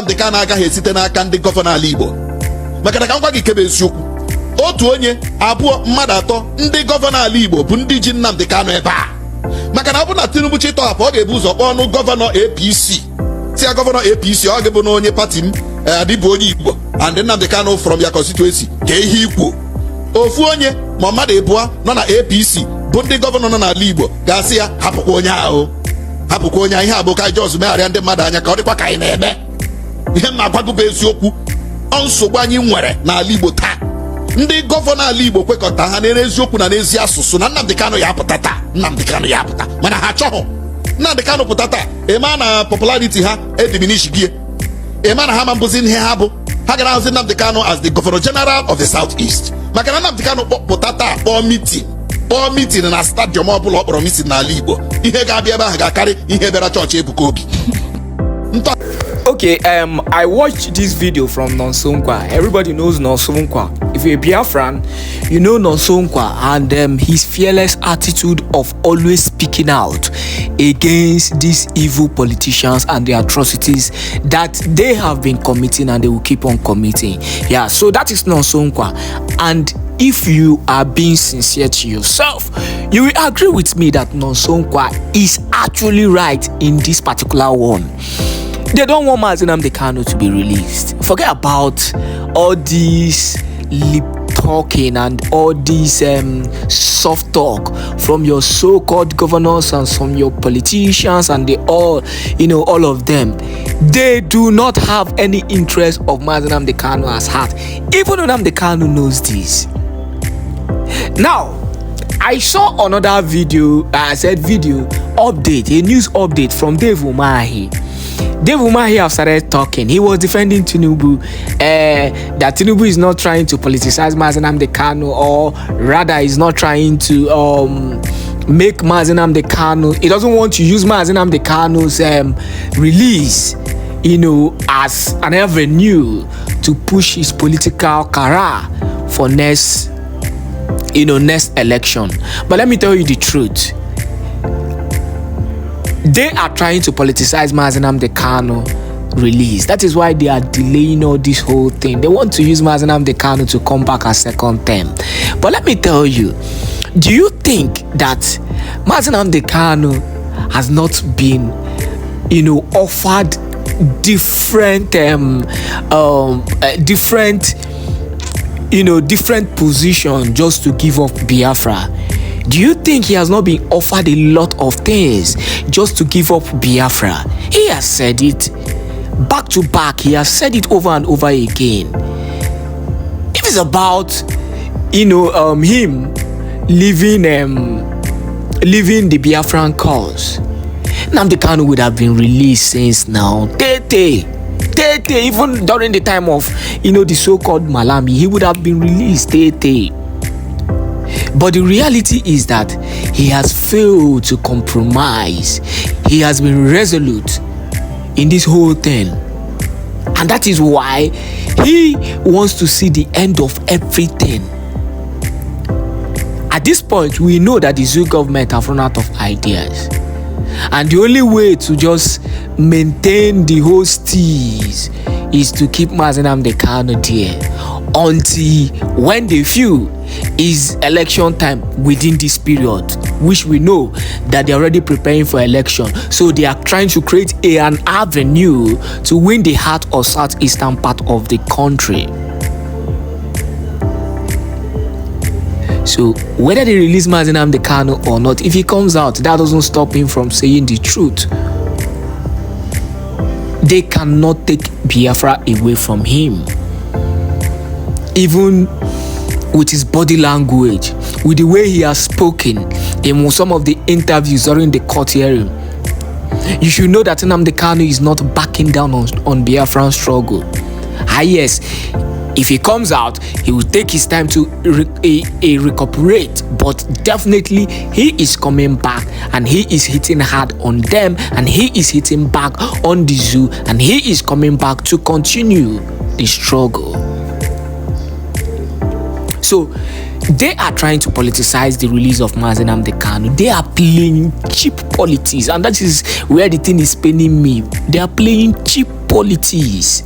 Nnamdi Kanu agaghị esite n'aka ndị gọvanọ ala Igbo maka na ka ngwa gị kebe eziokwu otu onye abụọ mmadụ atọ ndị gọvanọ ala Igbo bụ ndị ji Nnamdi Kanu ebe a maka na ọ bụ na Tinubu chịtọhapụ ọ ga-ebu ụzọ kpọọ ọnụ gọvanọ APC si ya gọvanọ APC ọ ga-ebu na onye pati m adịbụ onye Igbo and Nnamdi Kanu from ya constituency ka ihe ikwu ofu onye ma mmadụ abụọ nọ na APC bụ ndị gọvanọ nọ n'ala Igbo ga-asị ya hapụkwa onye ahụ hapụkwa onye ihe abụ ka anyị jọz megharịa ndị mmadụ anya ka ọ dịkwa ka anyị na-eme ihe m na-agwago bụ eziokwu nsogbu anyị nwere n'ala Igbo taa ndị gọvanọ ala Igbo kwekọta ha n'ere eziokwu na n'ezi asụsụ na Nnamdi Kanu ya apụta taa Nnamdi Kanu ya apụta mana ha achọghị Nnamdi Kanu pụta taa ịma na popularity ha ediminish gị ịma na ha ma mbụzi ihe ha bụ ha gara ahụzi Nnamdi Kanu as the Governor General of the South East maka na Nnamdi Kanu pụta taa kpọọ meeting na stadium ọbụla ọ kpọrọ meeting n'ala Igbo ihe ga-abịa ebe ahụ ga-akarị ihe bịara chọọchị Ebuka Obi. Okay, I watched this video from Nonsonkwa. Everybody knows Nonsonkwa. If you're a Biafran, you know Nonsonkwa and his fearless attitude of always speaking out against these evil politicians and the atrocities that they have been committing and they will keep on committing. Yeah, so that is Nonsonkwa. And if you are being sincere to yourself, you will agree with me that Nonsonkwa is actually right in this particular one. They don't want Nnamdi Kanu to be released. Forget about all these lip talking and all these soft talk from your so-called governors and from your politicians and they all, all of them. They do not have any interest of Nnamdi Kanu as heart. Even Nnamdi Kanu knows this. Now, I saw another video, video update, a news update from Dave Umahi. Dave Umahi have started talking. He was defending Tinubu, that Tinubu is not trying to politicize Nnamdi Kanu, or rather is not trying to make Nnamdi Kanu. He doesn't want to use Nnamdi Kanu's release, as an avenue to push his political career for next election. But let me tell you the truth. They are trying to politicize Nnamdi Kanu release. That is why they are delaying all this whole thing. They want to use Nnamdi Kanu to come back a second term. But let me tell you, do you think that Nnamdi Kanu has not been, offered different different position just to give up Biafra? Do you think he has not been offered a lot of things just to give up Biafra? He has said it back to back. He has said it over and over again. If it's about him leaving the Biafran cause, Nnamdi Kanu would have been released since now. Even during the time of the so-called Malami, he would have been released. But the reality is that he has failed to compromise. He has been resolute in this whole thing. And that is why he wants to see the end of everything. At this point, we know that the Zoo government have run out of ideas. And the only way to just maintain the whole steez is to keep Nnamdi Kanu there until when they feel is election time within this period, which we know that they're already preparing for election. So they are trying to create an avenue to win the heart of southeastern part of the country. So whether they release Nnamdi Kanu or not, if he comes out, that doesn't stop him from saying the truth. They cannot take Biafra away from him. Even with his body language, with the way he has spoken in some of the interviews during the court hearing, you should know that Nnamdi Kanu is not backing down on Biafran struggle. Yes, if he comes out, he will take his time to recuperate, but definitely he is coming back and he is hitting hard on them and he is hitting back on the zoo and he is coming back to continue the struggle. So They are trying to politicize the release of Nnamdi Kanu. They are playing cheap politics, and that is where the thing is paining me. They are playing cheap politics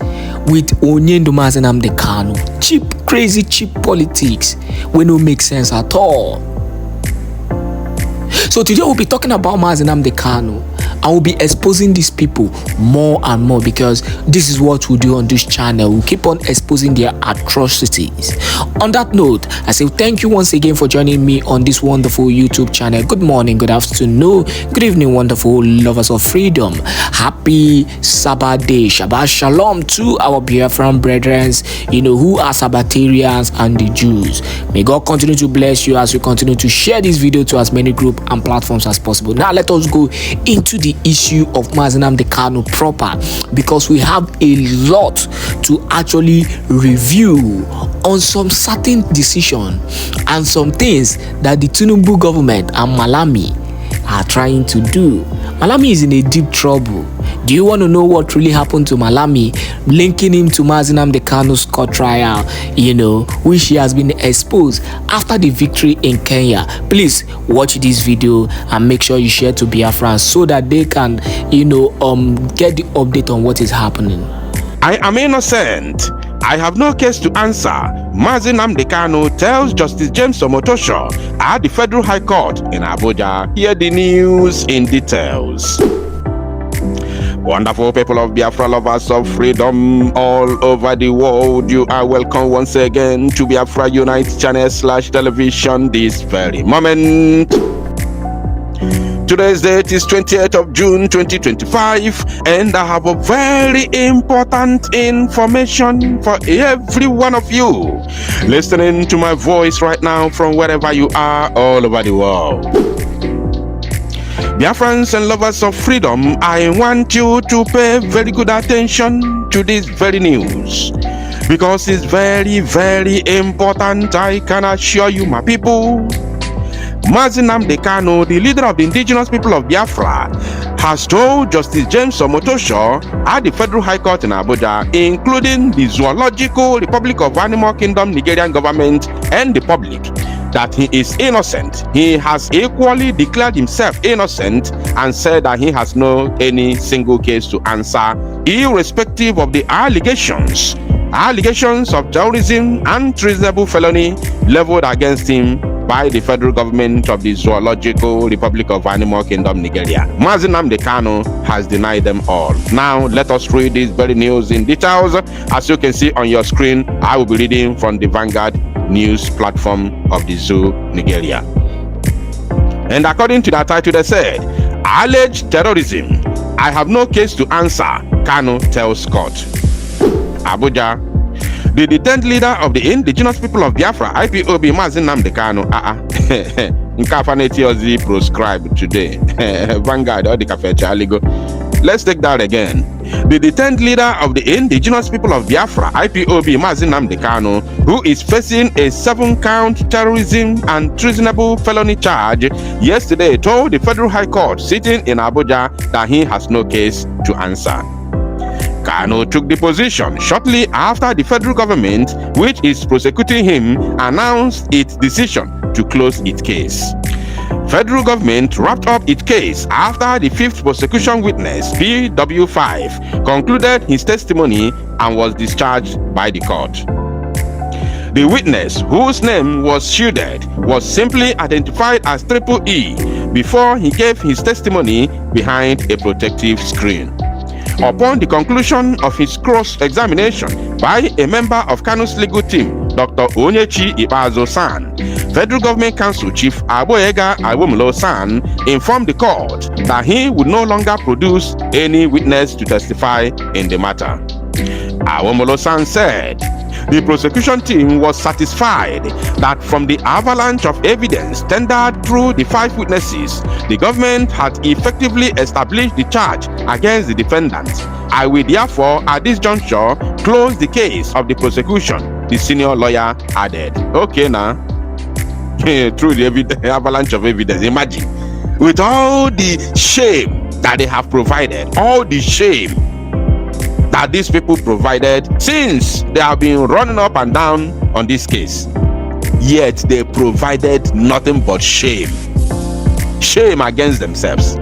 with Onyendo Nnamdi Kanu. Cheap, crazy, cheap politics wey no make sense at all. So today we'll be talking about Nnamdi Kanu. I will be exposing these people more and more, because this is what we do on this channel. We'll keep on exposing their atrocities. On that note, I say thank you once again for joining me on this wonderful YouTube channel. Good morning, good afternoon, good evening, wonderful lovers of freedom. Happy Sabbath day. Shabbat Shalom to our Biafran brethren, who are Sabbatarians and the Jews. May God continue to bless you as you continue to share this video to as many groups and platforms as possible. Now let us go into the issue of Nnamdi Kanu proper, because we have a lot to actually review on some certain decision and some things that the Tinubu government and Malami are trying to do. Malami is in a deep trouble. Do you want to know what really happened to Malami, linking him to Nnamdi Kanu's court trial, which he has been exposed after the victory in Kenya? Please watch this video and make sure you share to Biafra so that they can, get the update on what is happening. I am innocent. I have no case to answer. Nnamdi Kanu tells Justice James Omotosho at the Federal High Court in Abuja. Hear the news in details. Wonderful people of Biafra, lovers of freedom all over the world, you are welcome once again to Biafra Unite channel /television this very moment. Today's date is 28th of June 2025, and I have a very important information for every one of you listening to my voice right now from wherever you are all over the world. Biafrans and lovers of freedom, I want you to pay very good attention to this very news, because it's very, very important. I can assure you, my people. Nnamdi Kanu, the leader of the indigenous people of Biafra, has told Justice James Omotosho at the Federal High Court in Abuja, including the Zoological Republic of Animal Kingdom Nigerian government and the public, that he is innocent. He has equally declared himself innocent and said that he has no any single case to answer, irrespective of the allegations of terrorism and treasonable felony leveled against him by the federal government of the Zoological Republic of Animal Kingdom Nigeria. Nnamdi Kanu has denied them all. Now let us read this very news in details. As you can see on your screen, I will be reading from the Vanguard news platform of the Zoo Nigeria. And according to that title, they said, alleged terrorism, I have no case to answer, Kanu tells court. Abuja. The detained leader of the indigenous people of Biafra, IPOB, Nnamdi Kanu, Nkafaneti proscribed today. Vanguard or the Cafecha Aligo. Let's take that again. The detained leader of the indigenous people of Biafra, IPOB, Nnamdi Kanu, who is facing a 7-count terrorism and treasonable felony charge, yesterday told the Federal High Court sitting in Abuja that he has no case to answer. Kanu took the position shortly after the federal government, which is prosecuting him, announced its decision to close its case. Federal government wrapped up its case after the 5th prosecution witness, PW5, concluded his testimony and was discharged by the court. The witness, whose name was shielded, was simply identified as E before he gave his testimony behind a protective screen. Upon the conclusion of his cross-examination by a member of Kanu's legal team, Dr. Onyechi Ipazo-san, Federal Government Counsel Chief Aboyega Awomolo-san informed the court that he would no longer produce any witness to testify in the matter. Awomolo-san said the prosecution team was satisfied that from the avalanche of evidence tendered through the 5 witnesses, the government had effectively established the charge against the defendant. I will therefore, at this juncture, close the case of the prosecution, the senior lawyer added. Okay now, through the avalanche of evidence, imagine, with all the shame that they have provided, all the shame that these people provided since they have been running up and down on this case, yet they provided nothing but shame. Shame against themselves.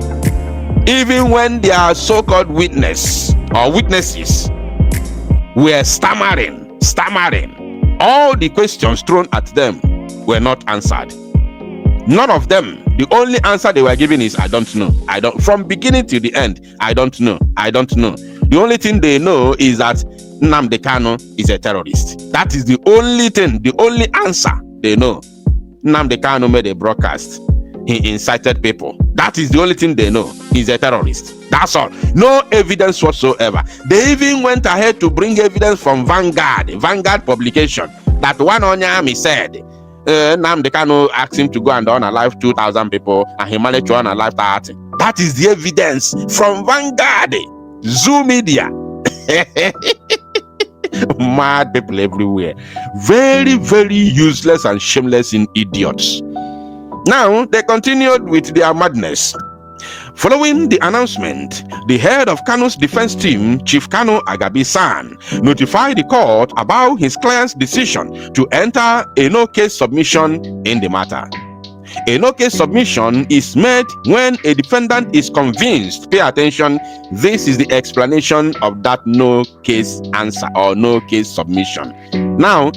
Even when their so-called witnesses were stammering, all the questions thrown at them were not answered. None of them. The only answer they were giving is, I don't know. From beginning to the end, I don't know. The only thing they know is that Nnamdi Kanu is a terrorist. That is the only thing, the only answer they know. Nnamdi Kanu made a broadcast. He incited people. That is the only thing they know. He's a terrorist. That's all. No evidence whatsoever. They even went ahead to bring evidence from Vanguard publication, that one Onyami said Nnamdi Kanu asked him to go and unalive 2,000 people, and he managed to unalive 30. That is the evidence from Vanguard, Zoo Media. Mad people everywhere. Very, very useless and shameless idiots. Now, they continued with their madness. Following the announcement, the head of Kanu's defense team, Chief Kanu Agabi-san, notified the court about his client's decision to enter a no-case submission in the matter. A no-case submission is made when a defendant is convinced. Pay attention, this is the explanation of that no-case answer or no-case submission. Now,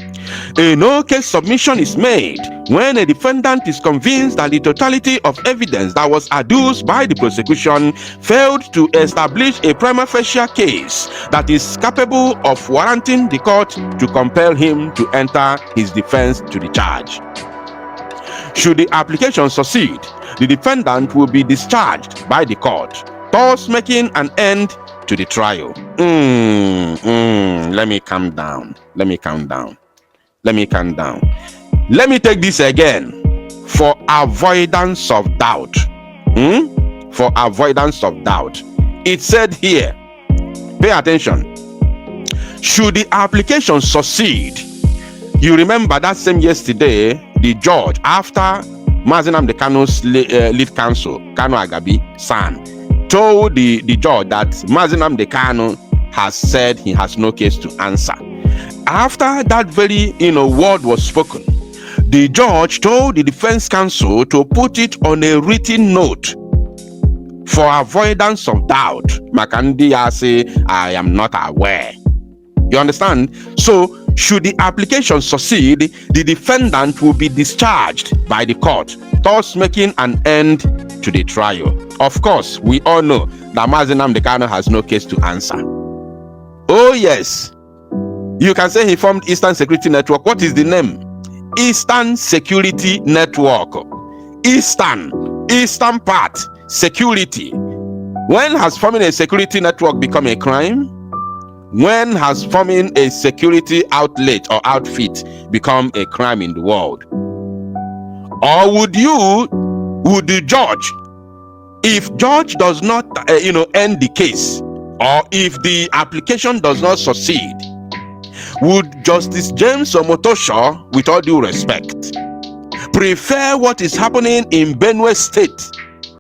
a no-case submission is made when a defendant is convinced that the totality of evidence that was adduced by the prosecution failed to establish a prima facie case that is capable of warranting the court to compel him to enter his defense to the charge. Should the application succeed, the defendant will be discharged by the court, thus making an end to the trial. Let me calm down. Let me take this again for avoidance of doubt. For avoidance of doubt. It said here, pay attention. Should the application succeed, you remember that same yesterday, the judge, after Nnamdi Kanu's lead counsel, Kanu Agabi-san, told the judge that Nnamdi Kanu has said he has no case to answer. After that very word was spoken, the judge told the defense counsel to put it on a written note for avoidance of doubt. Makandi say, I am not aware. You understand? So, should the application succeed, the defendant will be discharged by the court, thus making an end to the trial. Of course, we all know that Nnamdi Kanu has no case to answer. Oh yes, you can say he formed Eastern Security Network. What is the name? Eastern Security Network. Eastern part, security. When has forming a security network become a crime? When has forming a security outlet or outfit become a crime in the world? Or would the judge, if judge does not end the case, or if the application does not succeed, would Justice James Omotosho, with all due respect, prefer what is happening in Benue State